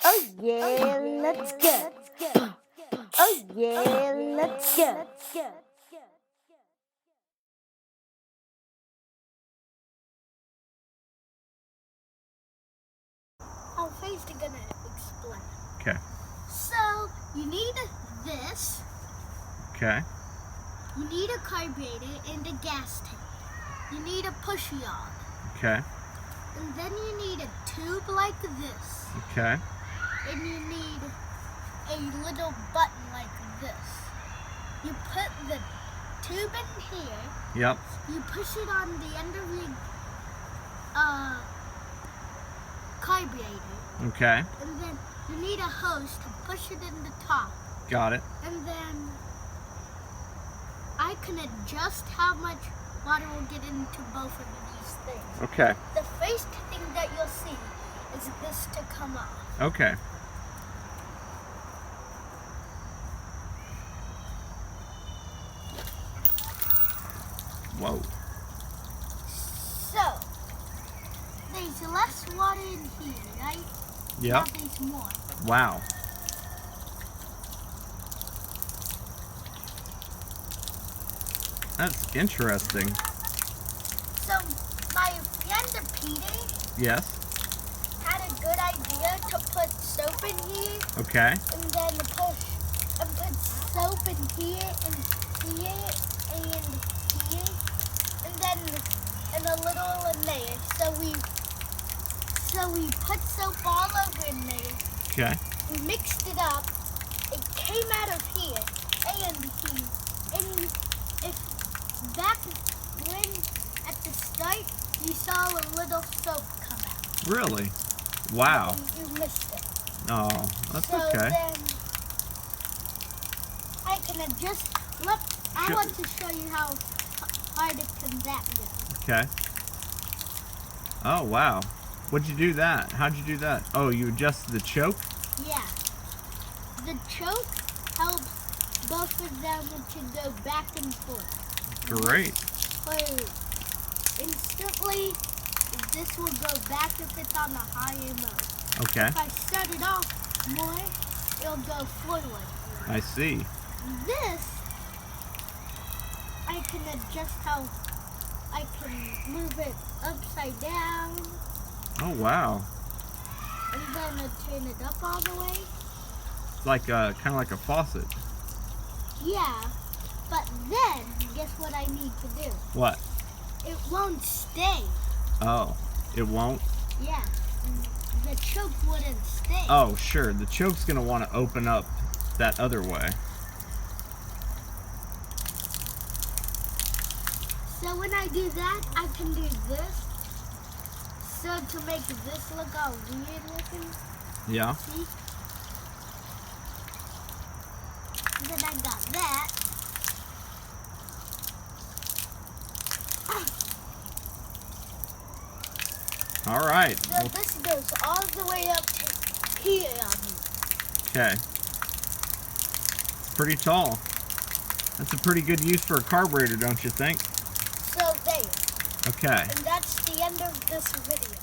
Oh yeah, let's go. Oh yeah, let's go. I'm first gonna explain. Okay. So you need this. Okay. You need a carburetor and a gas tank. You need a pushy on. Okay. And then you need a tube like this. Okay. And you need a little button like this. You put the tube in here. Yep. You push it on the end of your carburetor. Okay. And then you need a hose to push it in the top. Got it. And then I can adjust how much water will get into both of these things. Okay. The first thing that you'll see is this to come off. Okay. Whoa. So, there's less water in here, right? Yep. Now there's more. Wow. That's interesting. So, my friend Peter Yes. had a good idea to put soap in here Okay. and then put soap in here and here and then and a little in there. So we put soap all over in there. Okay. We mixed it up. It came out of here and here. And if back when at the start you saw a little soap come out. Really? Wow. You missed it. Oh, that's So okay. then I can adjust. Look, I Sure. want to show you how hard it can that go. Okay. Oh, wow. What'd you do that? How'd you do that? Oh, you adjusted the choke? Yeah. The choke helps both of them to go back and forth. Great. So instantly, this will go back if it's on a higher mode. Okay. If I start it off more, it'll go forward. I see. This, I can adjust how I can move it upside down, Oh, wow. and then I turn it up all the way. Like kind of like a faucet. Yeah, but then, guess what I need to do? What? It won't stay. Oh, it won't? Yeah, the choke wouldn't stay. Oh, sure. The choke's going to want to open up that other way. So when I do that, I can do this. So to make this look all weird looking, Yeah. see? And then I got that. All right. So this goes all the way up to here on me. Okay. Pretty tall. That's a pretty good use for a carburetor, don't you think? So there. Okay. And that's the end of this video.